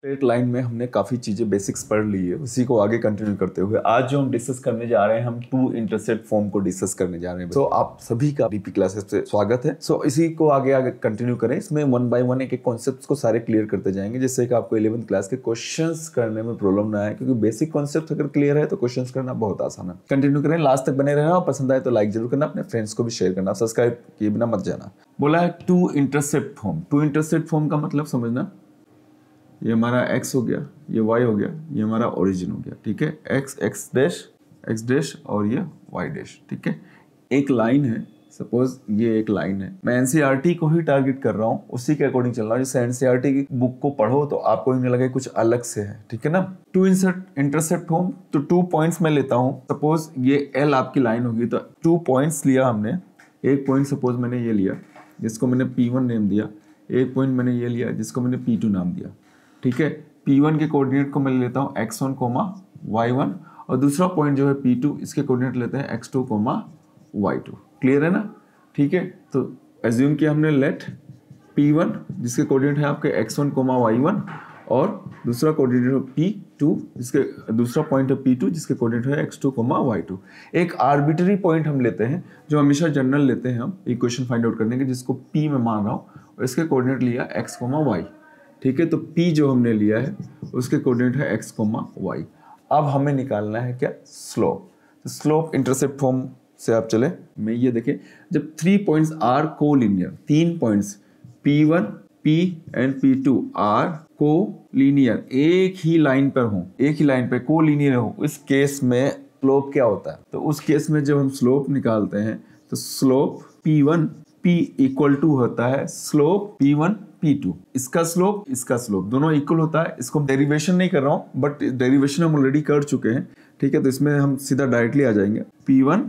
Straight line में हमने काफ़ी चीज़ें बेसिक्स पढ़ ली है, उसी को आगे कंटिन्यू करते हुए आज जो हम डिस्कस करने जा रहे हैं, हम टू इंटरसेप्ट फॉर्म को डिस्कस करने जा रहे हैं। आप सभी का डीपी क्लासेस से स्वागत है। इसी को आगे आगे कंटिन्यू करें। इसमें वन बाय वन एक कॉन्सेप्ट्स को सारे क्लियर करते जाएंगे, जिससे कि आपको 11th क्लास के क्वेश्चंस करने में प्रॉब्लम ना आए, क्योंकि बेसिक कॉन्सेप्ट अगर क्लियर है तो क्वेश्चंस करना बहुत आसान है। कंटिन्यू करें, लास्ट तक बने रहना, और पसंद आए तो लाइक जरूर करना, अपने फ्रेंड्स को भी शेयर करना, सब्सक्राइब किए बिना मत जाना। बोला है two intercept form. Two intercept form का मतलब समझना, ये हमारा x हो गया, ये y हो गया, ये हमारा ओरिजिन हो गया, ठीक है। x डैश और ये y डैश, ठीक है। एक लाइन है, सपोज ये एक लाइन है, मैं एनसीईआरटी को ही टारगेट कर रहा हूँ, उसी के अकॉर्डिंग चल रहा हूँ। जैसे एनसीईआरटी की बुक को पढ़ो तो आपको नहीं लगे कुछ अलग से है, ठीक है ना। टू इंटरसेप्ट होम तो 2 पॉइंट्स में लेता हूँ। सपोज ये L आपकी लाइन होगी, तो 2 पॉइंट्स लिया हमने। एक पॉइंट सपोज मैंने ये लिया, जिसको मैंने P1 नेम दिया। एक पॉइंट मैंने ये लिया, जिसको मैंने P2 नाम दिया, ठीक है। P1 के कोऑर्डिनेट को मैं लेता हूँ x1, y1, और दूसरा पॉइंट जो है P2, इसके कोऑर्डिनेट लेते हैं x2, y2। क्लियर है ना, ठीक है। तो एज्यूम किया हमने लेट P1 जिसके कोऑर्डिनेट है आपके x1, y1, और दूसरा कोऑर्डिनेट है P2 जिसके दूसरा पॉइंट है P2 जिसके कोऑर्डिनेट है x2, y2। एक आर्बिट्ररी पॉइंट हम लेते हैं, जो हमेशा जनरल लेते हैं हम इक्वेशन फाइंड आउट करने के, जिसको P में मान रहा हूँ, और इसके कोऑर्डिनेट लिया x, y, ठीक है। तो P जो हमने लिया है उसके कोऑर्डिनेट है x, y। अब हमें निकालना है क्या, स्लोप। तो स्लोप इंटरसेप्ट फॉर्म से आप चले, मैं ये देखें, जब 3 points are collinear, 3 points P1, P and P2 are collinear, एक ही लाइन पर हो, एक ही लाइन पे कोलिनियर हो, इस केस में स्लोप क्या होता है। तो उस केस में जब हम स्लोप निकालते हैं तो slope P1 P equal to होता है स्लोप P1 P2। इसका स्लोप दोनों इक्वल होता है। इसको डेरिवेशन नहीं कर रहा हूं, बट डेरिवेशन हम ऑलरेडी कर चुके हैं, ठीक है। तो इसमें हम सीधा डायरेक्टली आ जाएंगे P1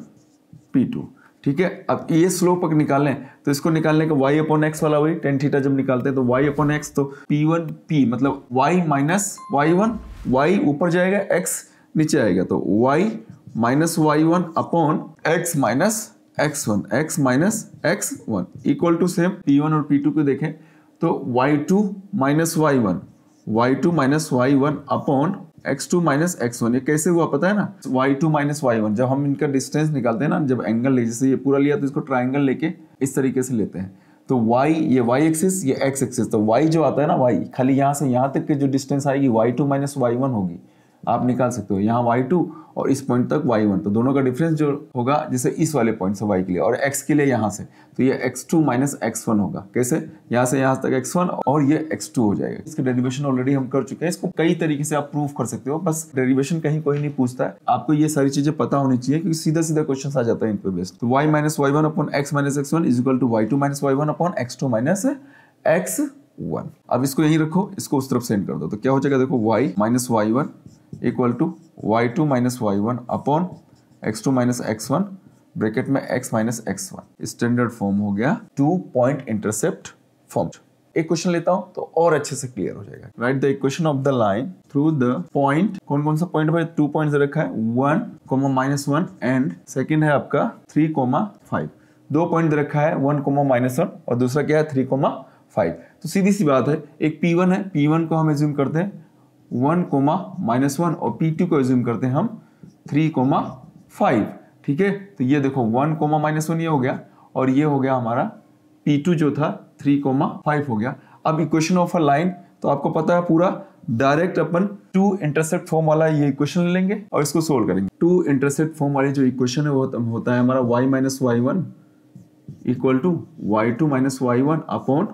P2, ठीक है। अब ये स्लोप अगर निकालें तो इसको निकालने का y अपॉन एक्स वाला वही टेन थीटा जब निकालते हैं तो y अपॉन एक्स, तो P1 P मतलब y माइनस y1, y ऊपर जाएगा, x नीचे आएगा, तो y minus y1 upon x minus x1, x minus x1 equal to same P1 और P2 को देखें तो y2 minus y1 upon x2 minus x1। ये कैसे हुआ पता है ना, y2 माइनस y1 जब हम इनका डिस्टेंस निकालते हैं ना, जब एंगल ले, जैसे ये पूरा लिया तो इसको ट्राइंगल लेके इस तरीके से लेते हैं, तो y, ये y एक्सिस, ये x एक्सिस, तो y जो आता है ना, y खाली यहाँ से यहाँ तक की जो डिस्टेंस आएगी y2 माइनस y1 होगी, आप निकाल सकते हो। यहाँ y2 और इस पॉइंट तक y1, तो दोनों का डिफरेंस जो होगा, जैसे इस वाले पॉइंट से y के लिए और x के लिए यहाँ से, तो ये x2 माइनस x1 होगा। कैसे, यहाँ से यहाँ तक x1 और ये x2 हो जाएगा। इसके डेरिवेशन ऑलरेडी हम कर चुके हैं। इसको कई तरीके से आप प्रूव कर सकते हो, बस डेरिवेशन कहीं कोई नहीं पूछता है, आपको ये सारी चीजें पता होनी चाहिए, क्योंकि सीधा सीधा क्वेश्चन आ जाता है इन पे बेस्ड। तो y minus y1 upon x minus x1 is equal to y2 minus y1 upon x2 minus x1। अब इसको यहीं रखो, इसको उस तरफ सेंड कर दो, तो क्या हो जाएगा, देखो y minus y1 equal to y2 minus y1 upon x2 minus x1 bracket में x minus x1। Standard form हो गया 2 पॉइंट इंटरसेप्ट फॉर्म। एक क्वेश्चन लेता हूं तो और अच्छे से क्लियर हो जाएगा। Write the equation of the line through the point. कौन कौन सा पॉइंट भाई, 2 पॉइंट्स रखा है, 1, -1 एंड सेकंड है आपका 3, 5। 2 पॉइंट रखा है 1, -1 और दूसरा क्या है 3, 5। तो सीधी सी बात है, एक P1 है, P1 को हम एज्यूम करते हैं 1, -1 और P2 को एज्यूम करते हैं हम 3, 5, ठीक है। तो ये देखो 1, -1 ये हो गया, और ये हो गया हमारा P2 जो था 3, 5 हो गया। अब इक्वेशन ऑफ अ लाइन तो आपको पता है पूरा, डायरेक्ट अपन 2 इंटरसेप्ट फॉर्म वाला ये इक्वेशन लेंगे और इसको सोल्व करेंगे। 2 इंटरसेप्ट फॉर्म वाली जो इक्वेशन है वो होता है हमारा y minus y1 equal to y2 minus y1 upon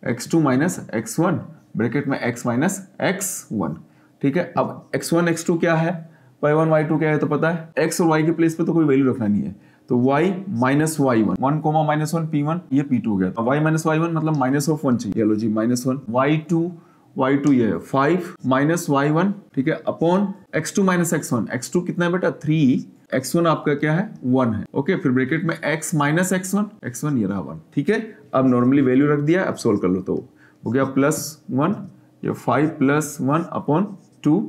x2 minus x1 bracket में x माइनस x1, ठीक है। अब x1 x2 क्या है, y1 y2 क्या है तो पता है, x और y के प्लेस पे तो कोई वैल्यू रखना नहीं है, तो y माइनस y1, 1, -1 P1, ये P2 हो गया, तो y माइनस y1 मतलब माइनस ऑफ 1 चाहिए, लो जी -1, y2 ये है 5 माइनस y1, ठीक है, upon x2 minus x1। x2 कितना है बेटा 3, x1 आपका क्या है 1 है, ओके। फिर ब्रैकेट में x माइनस x1 ये रहा 1, ठीक है। अब नॉर्मली वैल्यू रख दिया, अब सोल्व कर लो, तो हो गया +1, ये 5 + 1 अपॉन 2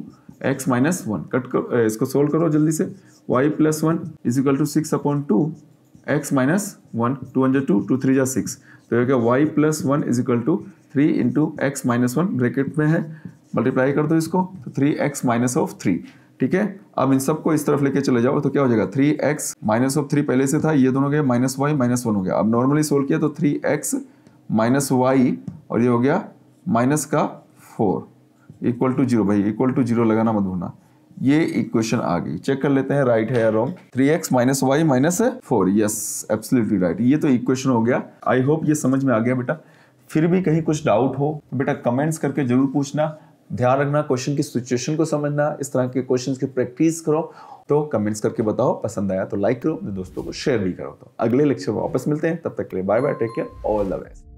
x माइनस 1। कट करो, इसको सोल्व करो जल्दी से, y + 1 is equal to 6 upon 2 x minus 1, 2 × 2, 2 × 3 = 6, तो ये क्या y + 1 is equal to 3 × x minus 1 bracket में है मल्टीप्लाई कर दो इसको, तो 3x माइनस ऑफ 3। ठीक है, अब इन सबको इस तरफ लेके चले जाओ तो क्या हो जाएगा, 3x माइनस ऑफ 3 पहले से था, ये दोनों गए माइनस वाई माइनस 1 हो गया। अब नॉर्मली सोल्व किया तो 3x माइनस वाई और ये हो गया माइनस का 4 इक्वल टू 0। भाई इक्वल टू 0 लगाना मत भूलना। ये इक्वेशन आ गई, चेक कर लेते हैं राइट है या wrong. 3x minus y minus 4, yes absolutely right. ये तो इक्वेशन हो गया। आई होप ये समझ में आ गया बेटा। फिर भी कहीं कुछ डाउट हो तो बेटा कमेंट्स करके जरूर पूछना। ध्यान रखना क्वेश्चन की सिचुएशन को समझना, इस तरह के क्वेश्चंस की प्रैक्टिस करो। तो कमेंट्स करके बताओ, पसंद आया तो लाइक करो, अपने दोस्तों को शेयर भी करो। तो अगले लेक्चर में वापस मिलते हैं, तब तक के लिए bye bye, take care, all the best.